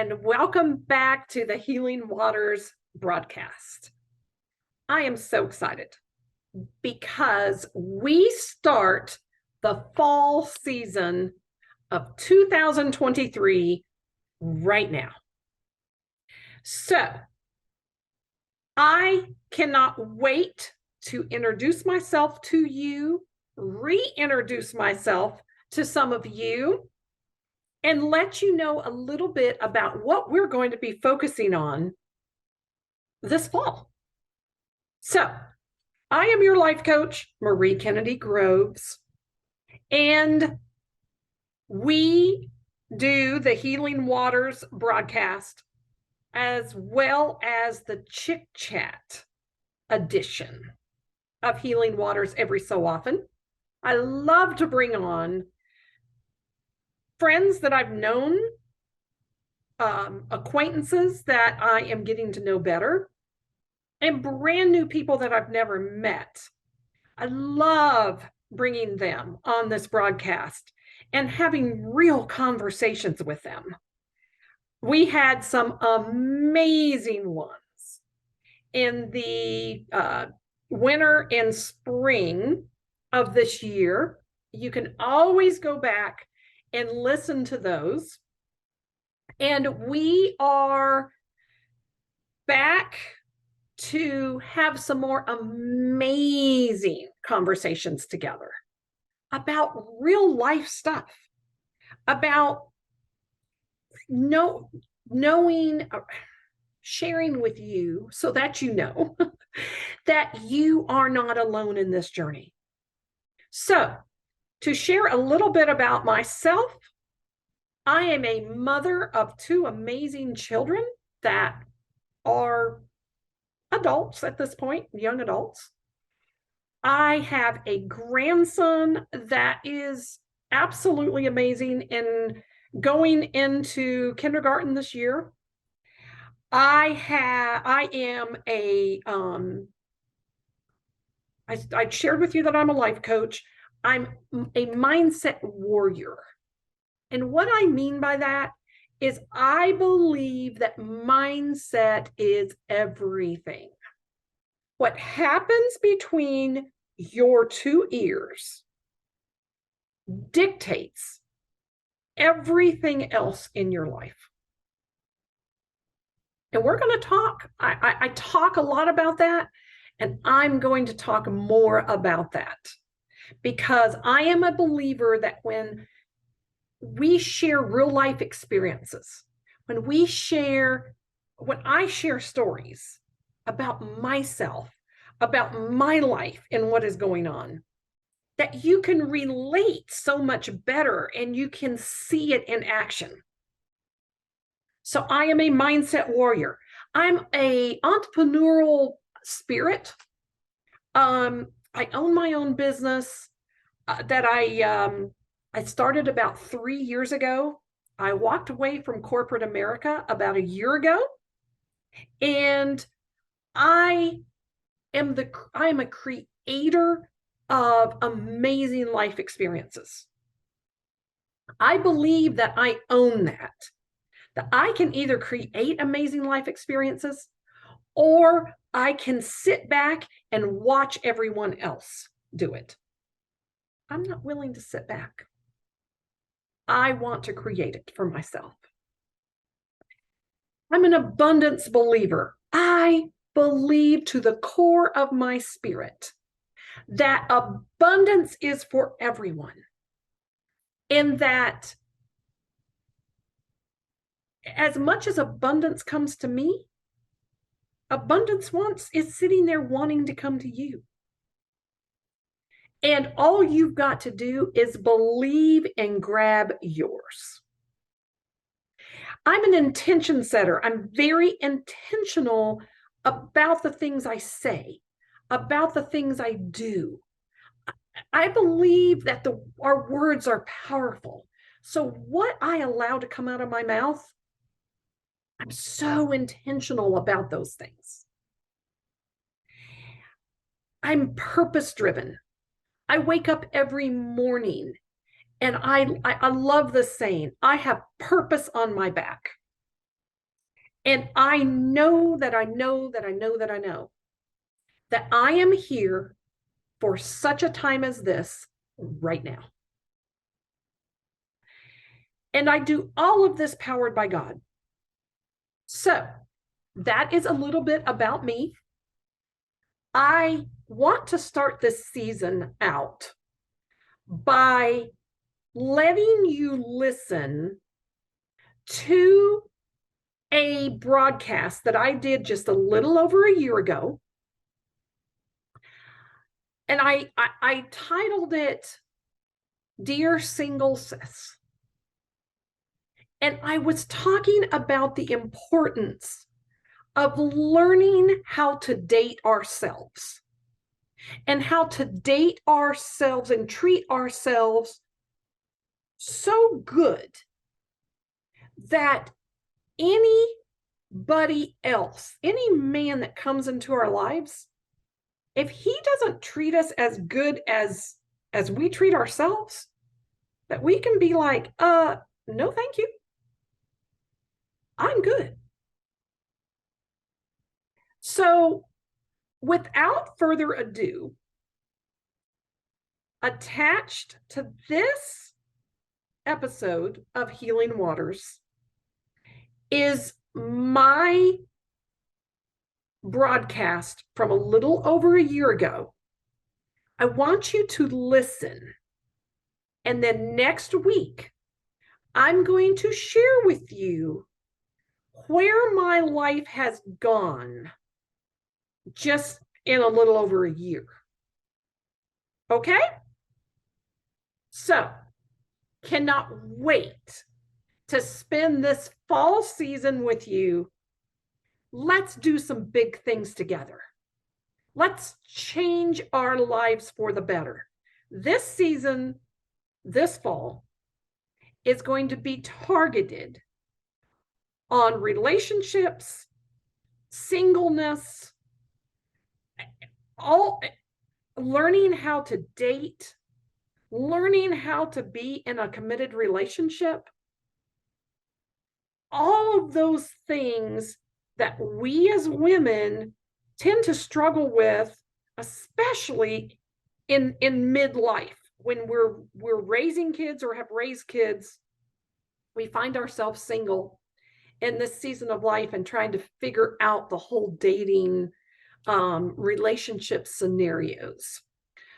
and welcome back to the Healing Waters broadcast. I am so excited because we start the fall season of 2023 right now. So I cannot wait to introduce myself to you, reintroduce myself to some of you, and let you know a little bit about what we're going to be focusing on this fall. So, I am your life coach, Marie Kennedy Groves, and we do the Healing Waters broadcast as well as the Chick Chat edition of Healing Waters every so often. I love to bring on friends that I've known, acquaintances that I am getting to know better, and brand new people that I've never met. I love bringing them on this broadcast and having real conversations with them. We had some amazing ones in the winter and spring of this year. You can always go back and listen to those. And we are back to have some more amazing conversations together about real life stuff, about knowing, sharing with you so that you know that you are not alone in this journey. So, to share a little bit about myself, I am a mother of two amazing children that are adults at this point, young adults. I have a grandson that is absolutely amazing and going into kindergarten this year. I shared with you that I'm a life coach. I'm a mindset warrior. And what I mean by that is I believe that mindset is everything. What happens between your two ears dictates everything else in your life. And we're going to talk. I talk a lot about that, and I'm going to talk more about that because I am a believer that when we share real life experiences, when I share stories about myself, about my life and what is going on, that you can relate so much better and you can see it in action. So I am a mindset warrior. I'm an entrepreneurial spirit. I own my own business that I started about 3 years ago. I walked away from corporate America about a year ago, and I am a creator of amazing life experiences. I believe that I own that I can either create amazing life experiences or I can sit back and watch everyone else do it. I'm not willing to sit back. I want to create it for myself. I'm an abundance believer. I believe to the core of my spirit that abundance is for everyone, and that as much as abundance comes to me, abundance is sitting there wanting to come to you. And all you've got to do is believe and grab yours. I'm an intention setter. I'm very intentional about the things I say, about the things I do. I believe that our words are powerful. So what I allow to come out of my mouth, I'm so intentional about those things. I'm purpose-driven. I wake up every morning and I love this saying, I have purpose on my back. And I know that I know that I know that I know that I am here for such a time as this right now. And I do all of this powered by God. So that is a little bit about me. I want to start this season out by letting you listen to a broadcast that I did just a little over a year ago. And I titled it Dear Single Sis. And I was talking about the importance of learning how to date ourselves and how to date ourselves and treat ourselves so good that anybody else, any man that comes into our lives, if he doesn't treat us as good as we treat ourselves, that we can be like, no, thank you. I'm good. So without further ado, attached to this episode of Healing Waters is my broadcast from a little over a year ago. I want you to listen. And then next week, I'm going to share with you where my life has gone just in a little over a year. Okay? So, cannot wait to spend this fall season with you. Let's do some big things together. Let's change our lives for the better. This season, this fall, is going to be targeted on relationships, singleness, all learning how to date, learning how to be in a committed relationship. All of those things that we as women tend to struggle with, especially in midlife when we're raising kids or have raised kids. We find ourselves single in this season of life and trying to figure out the whole dating relationship scenarios.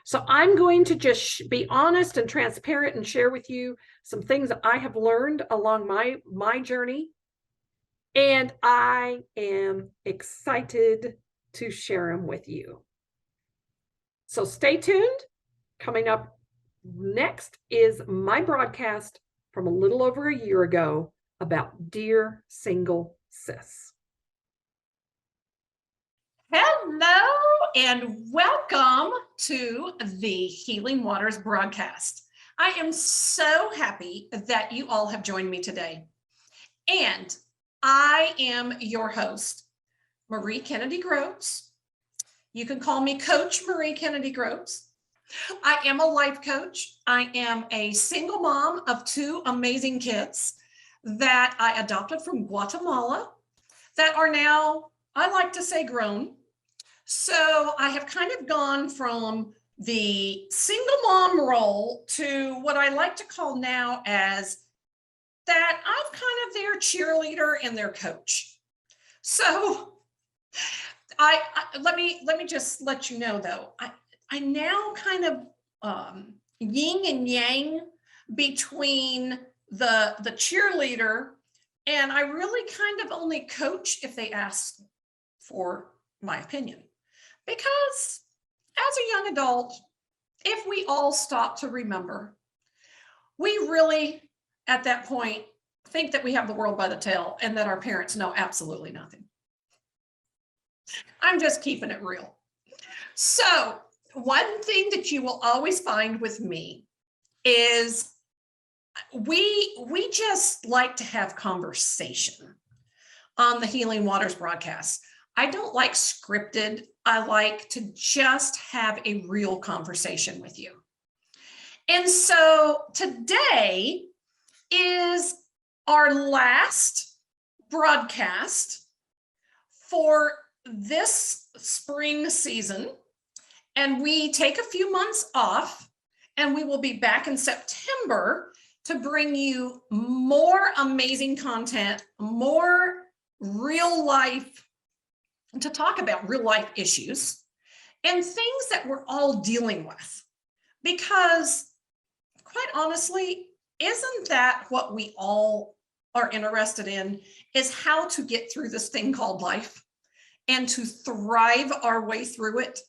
So I'm going to just be honest and transparent and share with you some things that I have learned along my journey. And I am excited to share them with you. So stay tuned. Coming up next is my broadcast from a little over a year ago about Dear Single Sis. Hello and welcome to the Healing Waters broadcast. I am so happy that you all have joined me today. And I am your host, Marie Kennedy Groves. You can call me Coach Marie Kennedy Groves. I am a life coach. I am a single mom of 2 amazing kids that I adopted from Guatemala that are now, I like to say, grown. So I have kind of gone from the single mom role to what I like to call now as that I'm kind of their cheerleader and their coach. So I let me just let you know though, I now kind of yin and yang between the cheerleader, and I really kind of only coach if they ask for my opinion. Because as a young adult, if we all stop to remember, we really, at that point, think that we have the world by the tail and that our parents know absolutely nothing. I'm just keeping it real. So one thing that you will always find with me is we just like to have conversation on the Healing Waters broadcast. I don't like scripted. I like to just have a real conversation with you. And so today is our last broadcast for this spring season, and we take a few months off, and we will be back in September to bring you more amazing content, more real life, to talk about real life issues and things that we're all dealing with. Because quite honestly, isn't that what we all are interested in, is how to get through this thing called life and to thrive our way through it?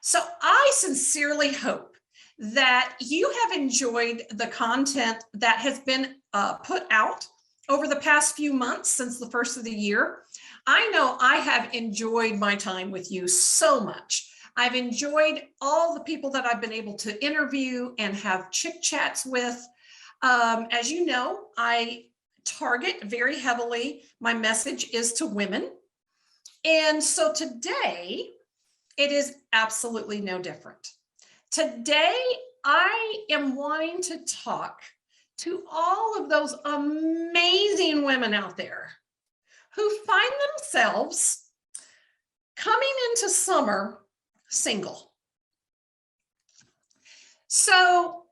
So I sincerely hope that you have enjoyed the content that has been put out over the past few months since the first of the year. I know I have enjoyed my time with you so much. I've enjoyed all the people that I've been able to interview and have chit chats with. As you know, I target very heavily, my message is to women. And so today, it is absolutely no different. Today, I am wanting to talk to all of those amazing women out there who find themselves coming into summer single. So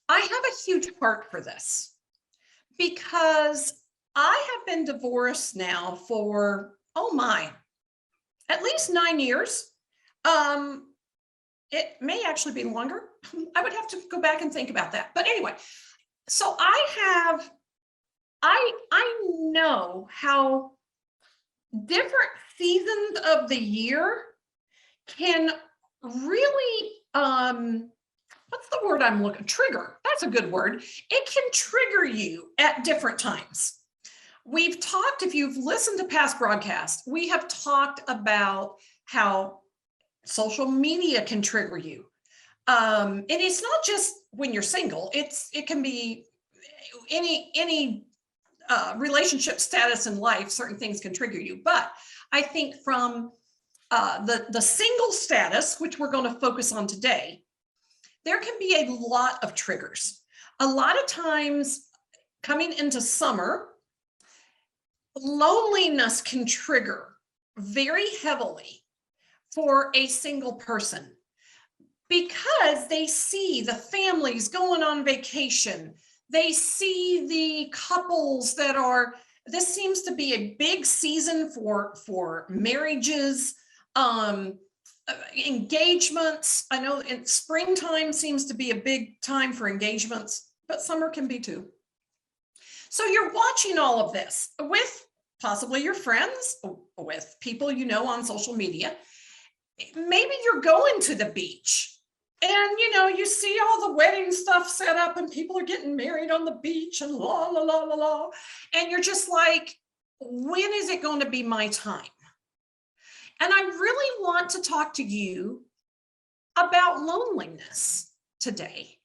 I have a huge heart for this because I have been divorced now for, at least 9 years. It may actually be longer. I would have to go back and think about that. But anyway, so I know how different seasons of the year can really, what's the word I'm looking, trigger. That's a good word. It can trigger you at different times. We've talked, if you've listened to past broadcasts, we have talked about how social media can trigger you. And it's not just when you're single, it can be any relationship status in life, certain things can trigger you. But I think from the single status, which we're going to focus on today, there can be a lot of triggers. A lot of times coming into summer, loneliness can trigger very heavily for a single person because they see the families going on vacation. They see the couples that are, this seems to be a big season for marriages, engagements. I know in springtime seems to be a big time for engagements, but summer can be too. So you're watching all of this with possibly your friends, with people you know on social media. Maybe you're going to the beach and you see all the wedding stuff set up and people are getting married on the beach and la la la la la, and you're just like, when is it going to be my time? And I really want to talk to you about loneliness today.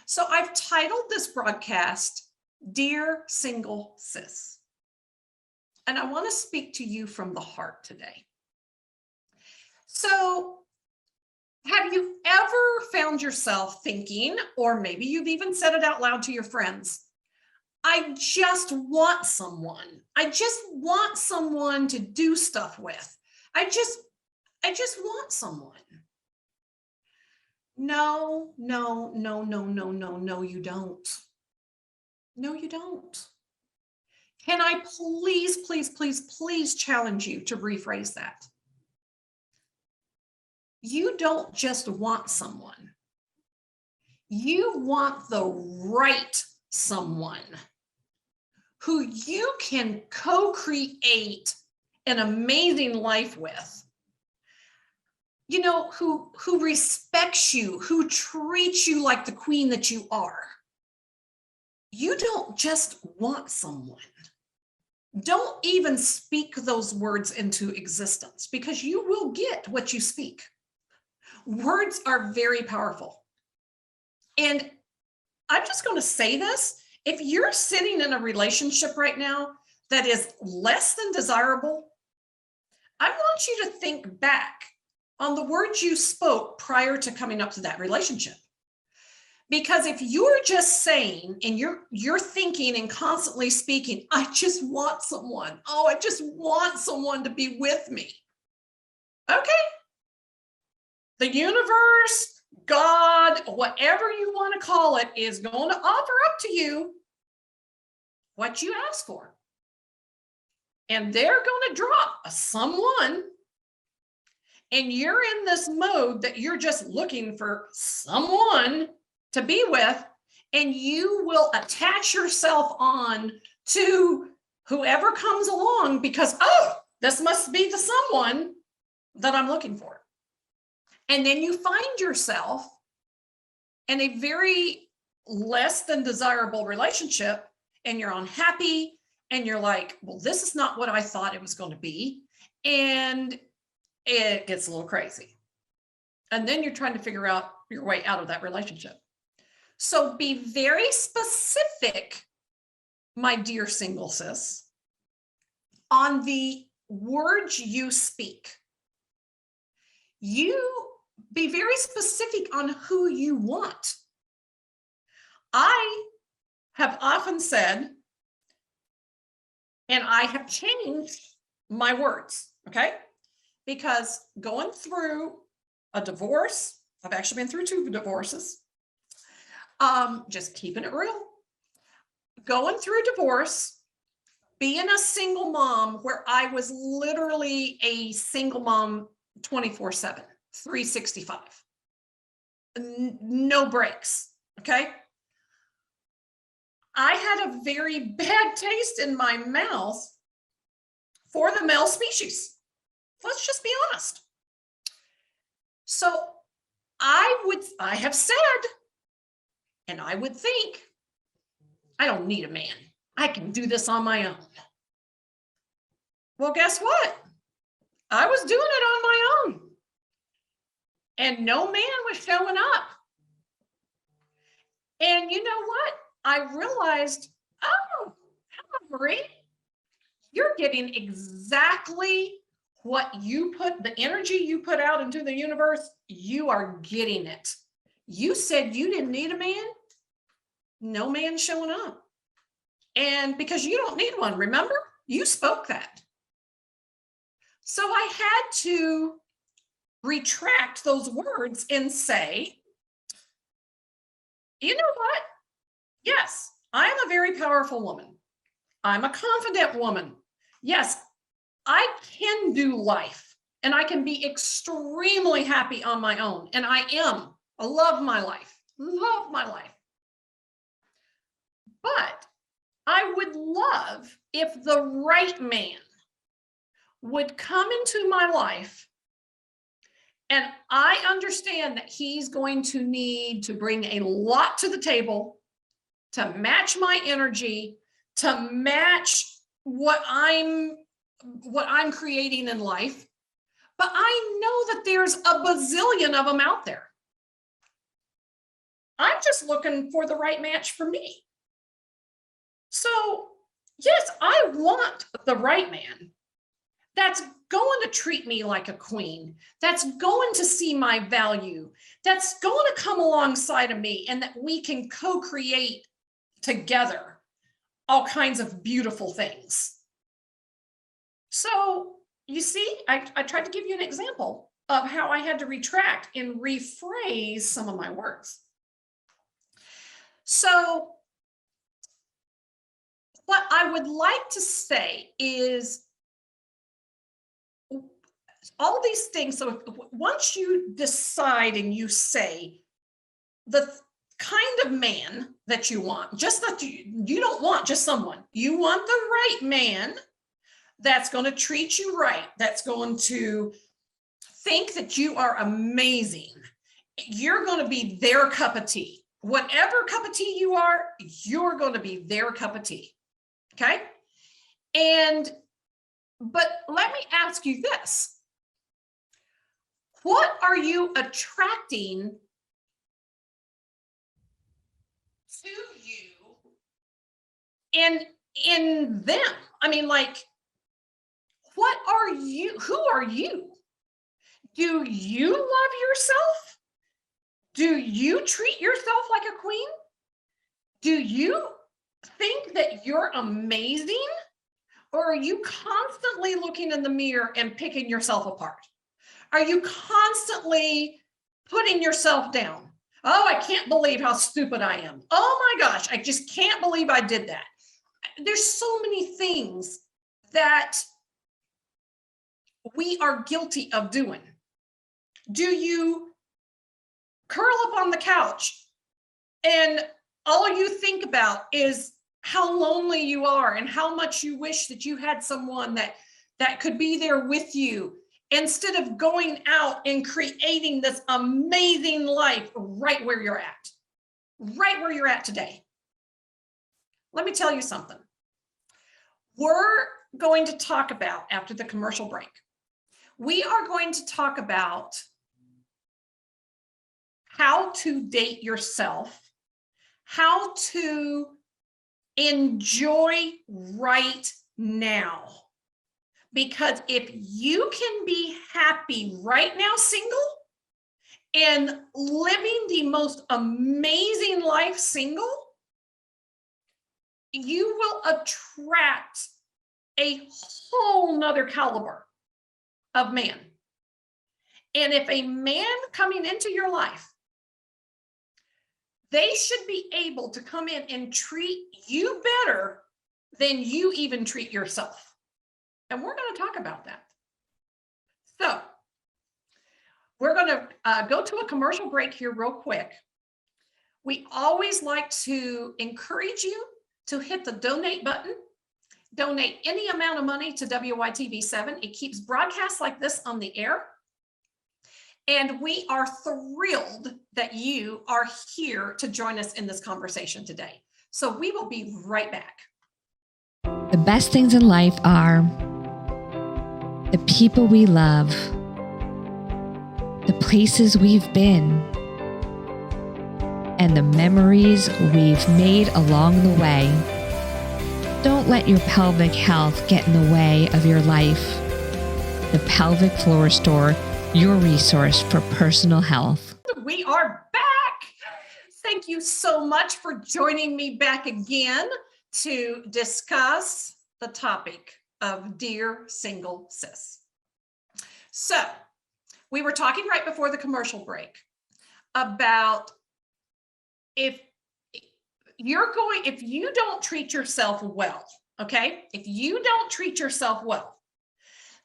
So I've titled this broadcast, Dear Single Sis. And I want to speak to you from the heart today. So have you ever found yourself thinking, or maybe you've even said it out loud to your friends, I just want someone. I just want someone to do stuff with. I just want someone. No, no, no, no, no, no, no, you don't. No, you don't. Can I please, please, please, please challenge you to rephrase that? You don't just want someone. You want the right someone who you can co-create an amazing life with. Who respects you, who treats you like the queen that you are. You don't just want someone. Don't even speak those words into existence because you will get what you speak. Words are very powerful. And I'm just going to say this. If you're sitting in a relationship right now that is less than desirable, I want you to think back on the words you spoke prior to coming up to that relationship. Because if you're just saying and you're thinking and constantly speaking, I just want someone. Oh, I just want someone to be with me. Okay. The universe, God, whatever you want to call it, is going to offer up to you what you ask for. And they're going to drop someone. And you're in this mode that you're just looking for someone to be with, and you will attach yourself on to whoever comes along because, oh, this must be the someone that I'm looking for. And then you find yourself in a very less than desirable relationship, and you're unhappy, and you're like, well, this is not what I thought it was going to be. And it gets a little crazy. And then you're trying to figure out your way out of that relationship. So be very specific, my dear single sis, on the words you speak. You be very specific on who you want. I have often said, and I have changed my words, okay? Because going through a divorce, I've actually been through 2 divorces. Just keeping it real. Going through divorce, being a single mom where I was literally a single mom 24/7, 365. No breaks, okay? I had a very bad taste in my mouth for the male species. Let's just be honest. So I have said, and I would think, I don't need a man. I can do this on my own. Well, guess what? I was doing it on my own. And no man was showing up. And you know what? I realized, oh, hello, Marie. You're getting exactly what you put, the energy you put out into the universe, you are getting it. You said you didn't need a man. No man showing up. And because you don't need one, remember? You spoke that. So I had to retract those words and say, you know what? Yes, I'm a very powerful woman. I'm a confident woman. Yes, I can do life and I can be extremely happy on my own. And I am. I love my life. Love my life. But I would love if the right man would come into my life, and I understand that he's going to need to bring a lot to the table to match my energy, to match what I'm creating in life. But I know that there's a bazillion of them out there. I'm just looking for the right match for me. So, yes, I want the right man that's going to treat me like a queen, that's going to see my value, that's going to come alongside of me, and that we can co-create together all kinds of beautiful things. So, you see, I tried to give you an example of how I had to retract and rephrase some of my words. So, what I would like to say is all these things. So once you decide and you say the kind of man that you want, just that you don't want just someone, you want the right man that's going to treat you right, that's going to think that you are amazing. You're going to be their cup of tea. Whatever cup of tea you are, you're going to be their cup of tea. Okay? But let me ask you this. What are you attracting to you in them? I mean, like, what are you? Who are you? Do you love yourself? Do you treat yourself like a queen? Do you think that you're amazing? Or are you constantly looking in the mirror and picking yourself apart? Are you constantly putting yourself down? Oh, I can't believe how stupid I am. Oh my gosh, I just can't believe I did that. There's so many things that we are guilty of doing. Do you curl up on the couch and all you think about is how lonely you are and how much you wish that you had someone that could be there with you, instead of going out and creating this amazing life right where you're at today? Let me tell you something. We're going to talk about, after the commercial break, we are going to talk about how to date yourself, how to enjoy right now. Because if you can be happy right now, single, and living the most amazing life single, you will attract a whole nother caliber of man. And if a man coming into your life, they should be able to come in and treat you better than you even treat yourself. And we're going to talk about that. So we're going to go to a commercial break here real quick. We always like to encourage you to hit the donate button. Donate any amount of money to WYTV7. It keeps broadcasts like this on the air. And we are thrilled that you are here to join us in this conversation today. So we will be right back. The best things in life are the people we love, the places we've been, and the memories we've made along the way. Don't let your pelvic health get in the way of your life. The Pelvic Floor Store, your resource for personal health. We are back. Thank you so much for joining me back again to discuss the topic of Dear Single Sis. So we were talking right before the commercial break about if you don't treat yourself well, okay? If you don't treat yourself well,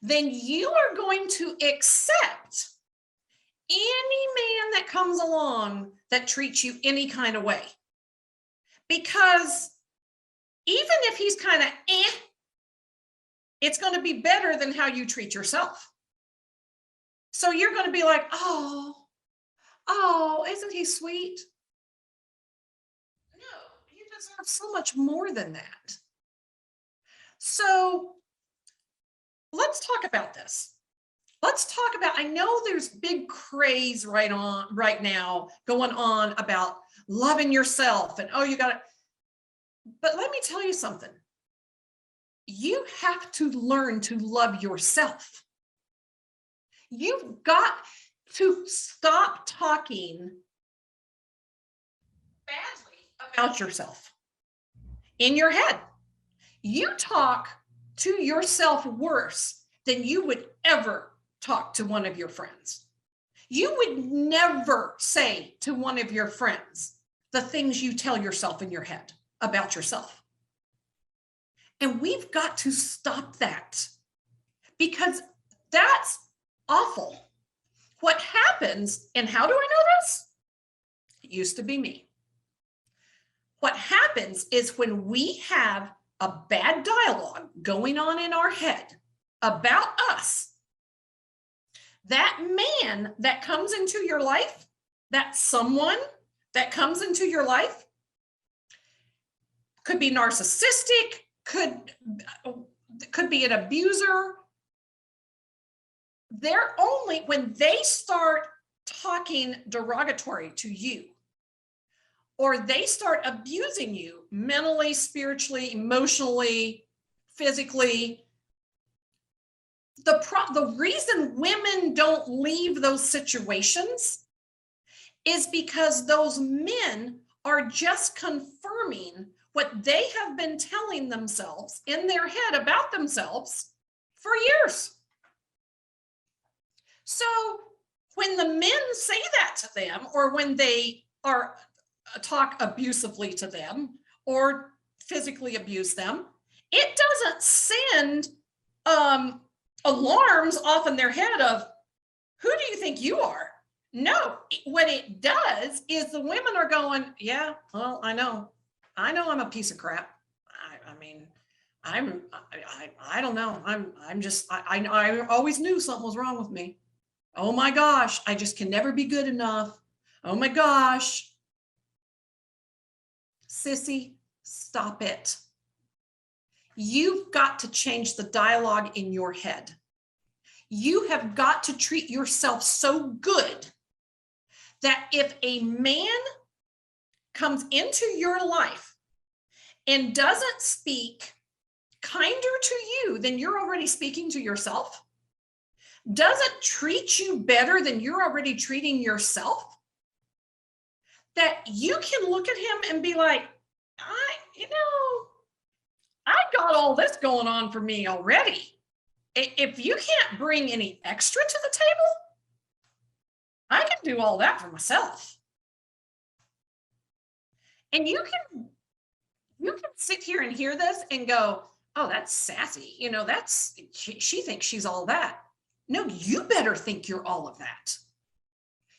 then you are going to accept any man that comes along that treats you any kind of way. Because even if he's kind of it's going to be better than how you treat yourself. So you're going to be like, oh, isn't he sweet? No, you deserve so much more than that. So let's talk about this. Let's talk about, I know there's big craze right now going on about loving yourself and, oh, you got to, but let me tell you something. You have to learn to love yourself. You've got to stop talking badly about yourself in your head. You talk to yourself worse than you would ever talk to one of your friends. You would never say to one of your friends the things you tell yourself in your head about yourself. And we've got to stop that, because that's awful. What happens, and how do I know this? It used to be me. What happens is when we have a bad dialogue going on in our head about us, that man that comes into your life, that someone that comes into your life, could be narcissistic, could be an abuser. They're only, when they start talking derogatory to you, or they start abusing you mentally, spiritually, emotionally, physically, the reason women don't leave those situations is because those men are just confirming what they have been telling themselves in their head about themselves for years. So when the men say that to them, or when they are talk abusively to them or physically abuse them, it doesn't send alarms off in their head of, who do you think you are? No, what it does is the women are going, yeah, well, I know I'm a piece of crap. I don't know. I always knew something was wrong with me. Oh my gosh, I just can never be good enough. Oh my gosh. Sissy, stop it. You've got to change the dialogue in your head. You have got to treat yourself so good that if a man comes into your life and doesn't speak kinder to you than you're already speaking to yourself, doesn't treat you better than you're already treating yourself, that you can look at him and be like, I got all this going on for me already. If you can't bring any extra to the table, I can do all that for myself. And you can sit here and hear this and go, oh, that's sassy. She thinks she's all that. No, you better think you're all of that.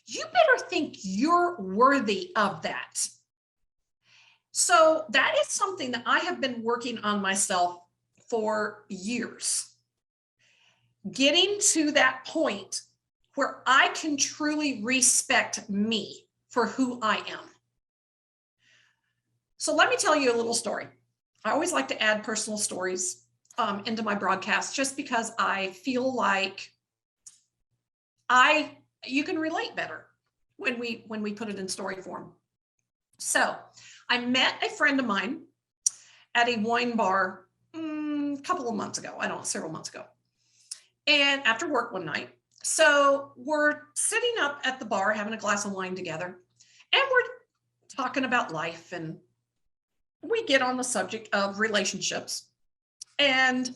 You better think you're worthy of that. So that is something that I have been working on myself for years. Getting to that point where I can truly respect me for who I am. So let me tell you a little story. I always like to add personal stories into my broadcast, just because I feel like you can relate better when we put it in story form. So I met a friend of mine at a wine bar a couple of months ago. Several months ago. And after work one night, so we're sitting up at the bar having a glass of wine together, and we're talking about life, and we get on the subject of relationships. And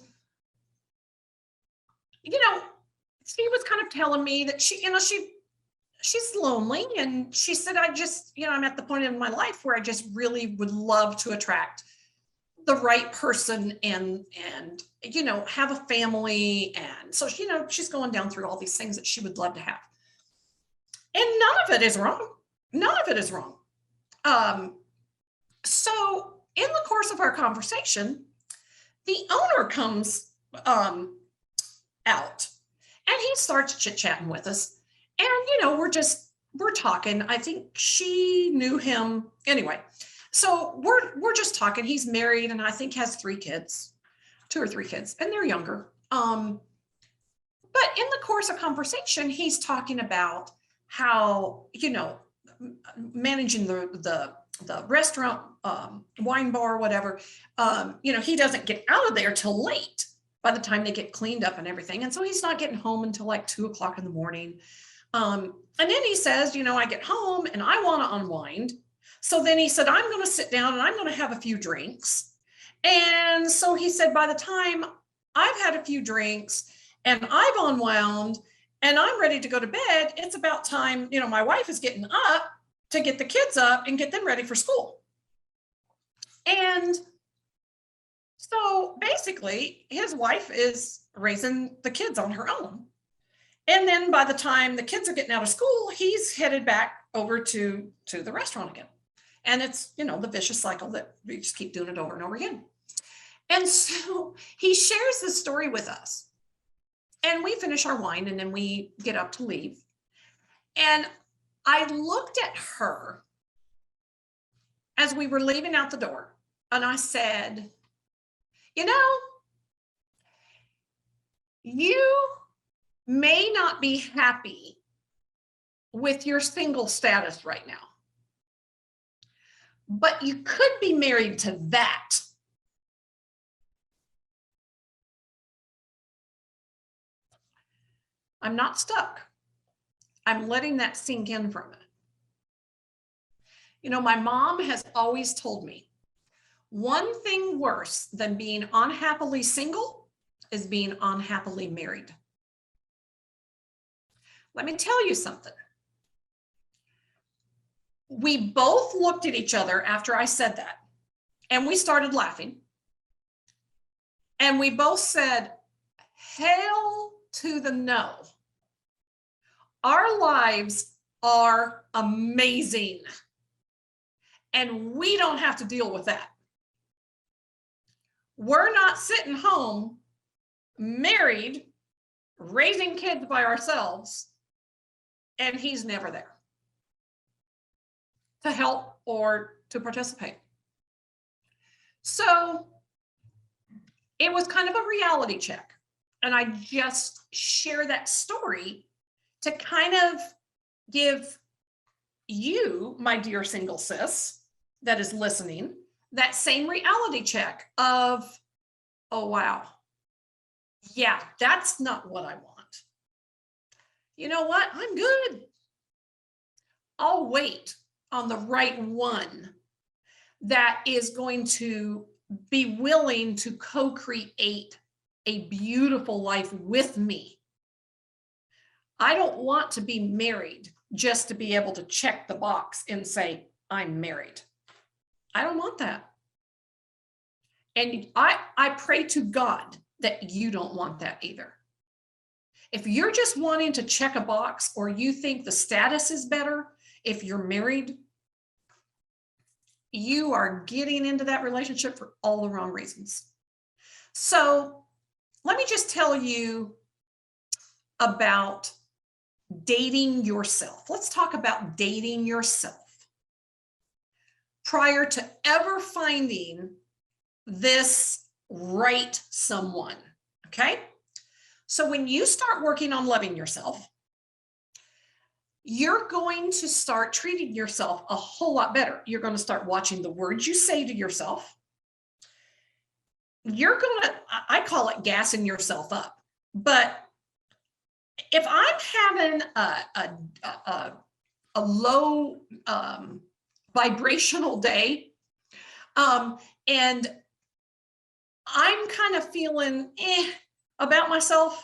she was kind of telling me that she's lonely, and she said, I'm at the point in my life where I just really would love to attract the right person and have a family. And so, she's going down through all these things that she would love to have. And none of it is wrong. None of it is wrong. So in the course of our conversation, the owner comes out, and he starts chit-chatting with us. And, we're talking. I think she knew him anyway. So we're just talking. He's married, and I think has 3 kids, 2 or 3 kids, and they're younger. But in the course of conversation, he's talking about how, managing the restaurant, wine bar, whatever, he doesn't get out of there till late by the time they get cleaned up and everything. And so he's not getting home until like 2:00 in the morning. And then he says, I get home and I want to unwind. So then he said, I'm going to sit down and I'm going to have a few drinks. And so he said, by the time I've had a few drinks and I've unwound and I'm ready to go to bed, it's about time, my wife is getting up to get the kids up and get them ready for school. And so basically his wife is raising the kids on her own. And then by the time the kids are getting out of school, he's headed back over to the restaurant again. And it's, the vicious cycle that we just keep doing it over and over again. And so he shares this story with us, and we finish our wine, and then we get up to leave. And I looked at her as we were leaving out the door, and I said, you may not be happy with your single status right now, but you could be married to that. I'm not stuck. I'm letting that sink in for a minute. You know, my mom has always told me one thing worse than being unhappily single is being unhappily married. Let me tell you something. We both looked at each other after I said that, and we started laughing. And we both said, hell to the no. Our lives are amazing, and we don't have to deal with that. We're not sitting home, married, raising kids by ourselves, and he's never there to help or to participate. So it was kind of a reality check. And I just share that story to kind of give you, my dear single sis that is listening, that same reality check of, oh, wow. Yeah, that's not what I want. You know what? I'm good. I'll wait on the right one that is going to be willing to co-create a beautiful life with me. I don't want to be married just to be able to check the box and say, I'm married. I don't want that. And I pray to God that you don't want that either. If you're just wanting to check a box, or you think the status is better if you're married, you are getting into that relationship for all the wrong reasons. So let me just tell you about dating yourself. Let's talk about dating yourself prior to ever finding this right someone, okay? So when you start working on loving yourself, you're going to start treating yourself a whole lot better. You're going to start watching the words you say to yourself. You're going to, I call it gassing yourself up. But if I'm having a low vibrational day, and I'm kind of feeling about myself,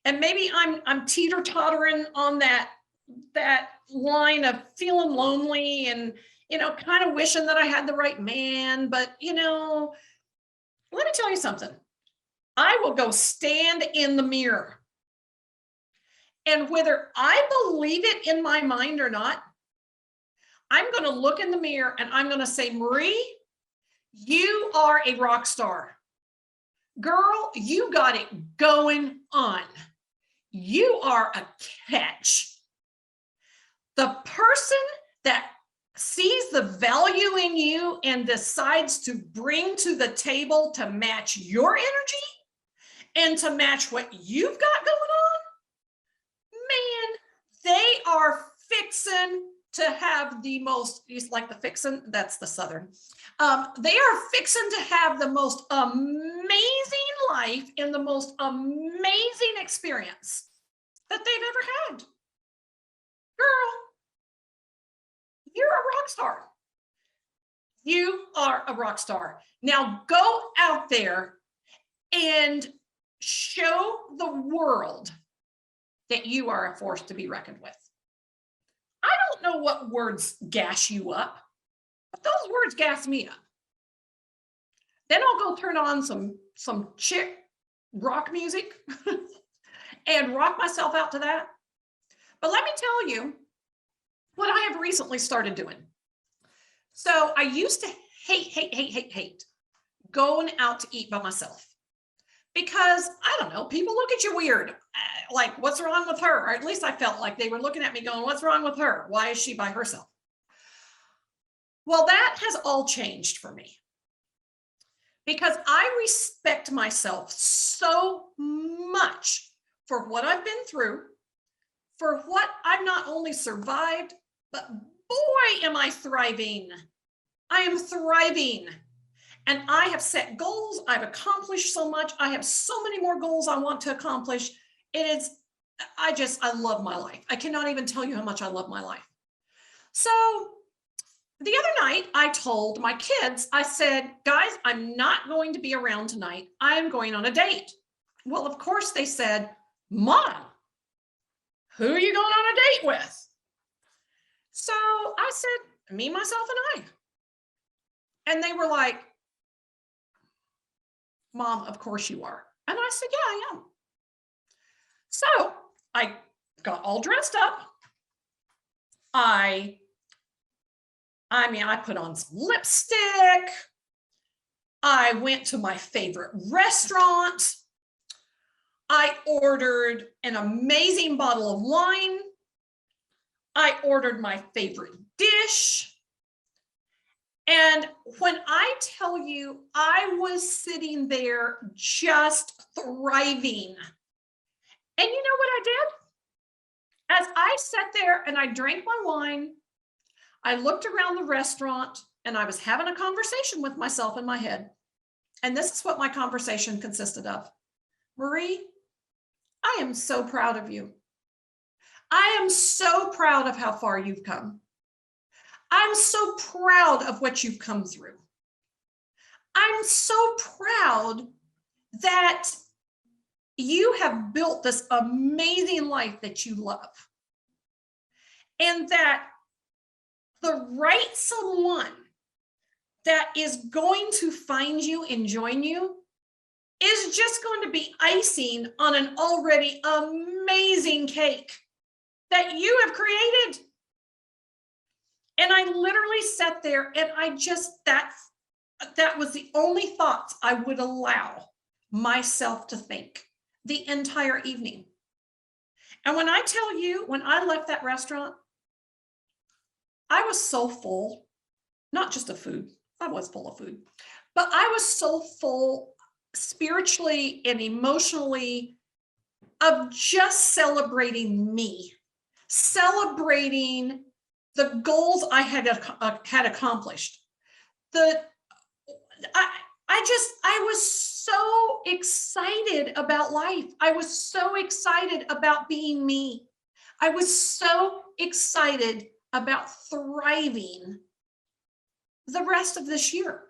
and maybe I'm teeter-tottering on that line of feeling lonely and, kind of wishing that I had the right man. But, let me tell you something. I will go stand in the mirror. And whether I believe it in my mind or not, I'm going to look in the mirror and I'm going to say, Marie, you are a rock star. Girl, you got it going on. You are a catch. The person that sees the value in you and decides to bring to the table to match your energy and to match what you've got going on, man, they are fixing to have the most, you like the fixin', that's the Southern. They are fixing to have the most amazing life and the most amazing experience that they've ever had. Girl, you're a rock star. You are a rock star. Now go out there and show the world that you are a force to be reckoned with. I don't know what words gas you up, but those words gas me up. Then I'll go turn on some chick rock music and rock myself out to that. But let me tell you what I have recently started doing. So I used to hate going out to eat by myself, because I don't know, people look at you weird. Like, what's wrong with her? Or at least I felt like they were looking at me going, what's wrong with her? Why is she by herself? Well, that has all changed for me, because I respect myself so much for what I've been through, for what I've not only survived, but boy, am I thriving. I am thriving. And I have set goals. I've accomplished so much. I have so many more goals I want to accomplish. I love my life. I cannot even tell you how much I love my life. So the other night, I told my kids, I said, guys, I'm not going to be around tonight. I am going on a date. Well, of course, they said, Mom, who are you going on a date with? So I said, me, myself, and I. And they were like, Mom, of course you are. And I said, yeah, I am. So I got all dressed up. I put on some lipstick. I went to my favorite restaurant. I ordered an amazing bottle of wine. I ordered my favorite dish. And when I tell you, I was sitting there just thriving. And you know what I did? As I sat there and I drank my wine, I looked around the restaurant and I was having a conversation with myself in my head. And this is what my conversation consisted of. Marie, I am so proud of you. I am so proud of how far you've come. I'm so proud of what you've come through. I'm so proud that you have built this amazing life that you love. And that the right someone that is going to find you and join you is just going to be icing on an already amazing cake that you have created. And I literally sat there and I just, that was the only thoughts I would allow myself to think the entire evening. And when I tell you, when I left that restaurant, I was so full, not just of food, I was full of food, but I was so full spiritually and emotionally of just celebrating me, celebrating the goals I had accomplished. I was so excited about life. I was so excited about being me. I was so excited about thriving the rest of this year.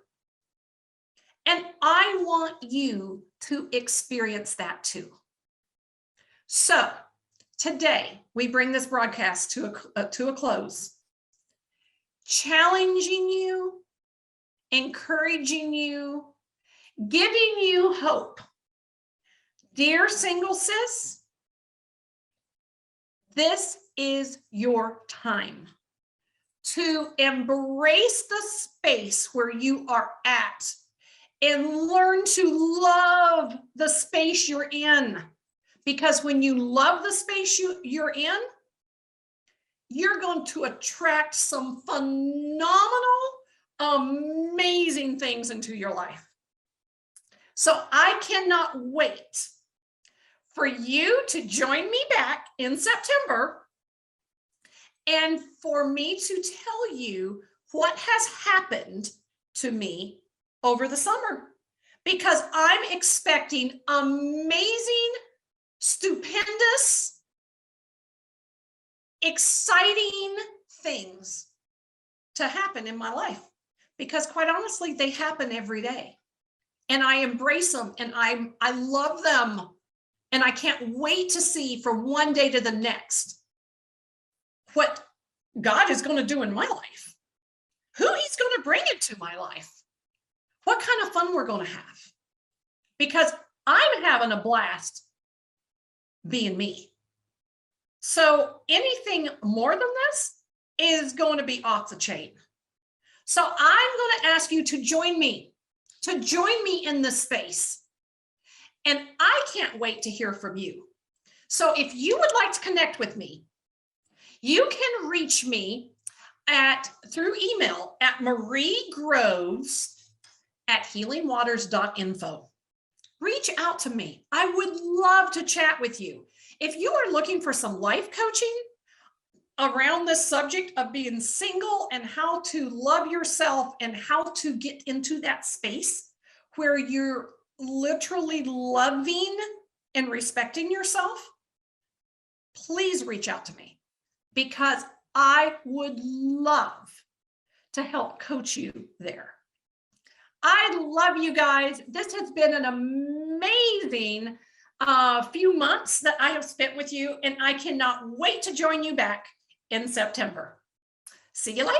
And I want you to experience that too. So today we bring this broadcast to a close, challenging you, encouraging you, giving you hope. Dear single sis, this is your time to embrace the space where you are at and learn to love the space you're in. Because when you love the space you're in, you're going to attract some phenomenal, amazing things into your life. So I cannot wait for you to join me back in September and for me to tell you what has happened to me over the summer, because I'm expecting amazing, stupendous, exciting things to happen in my life, because quite honestly, they happen every day and I embrace them and I love them. And I can't wait to see from one day to the next what God is going to do in my life, who he's going to bring into my life, what kind of fun we're going to have, because I'm having a blast being me. So anything more than this is going to be off the chain. So I'm going to ask you to join me in this space. And I can't wait to hear from you. So if you would like to connect with me, you can reach me through email at mariegroves@healingwaters.info. Reach out to me. I would love to chat with you. If you are looking for some life coaching around the subject of being single and how to love yourself and how to get into that space where you're literally loving and respecting yourself, please reach out to me, because I would love to help coach you there. I love you guys. This has been an amazing few months that I have spent with you, and I cannot wait to join you back in September. See you later.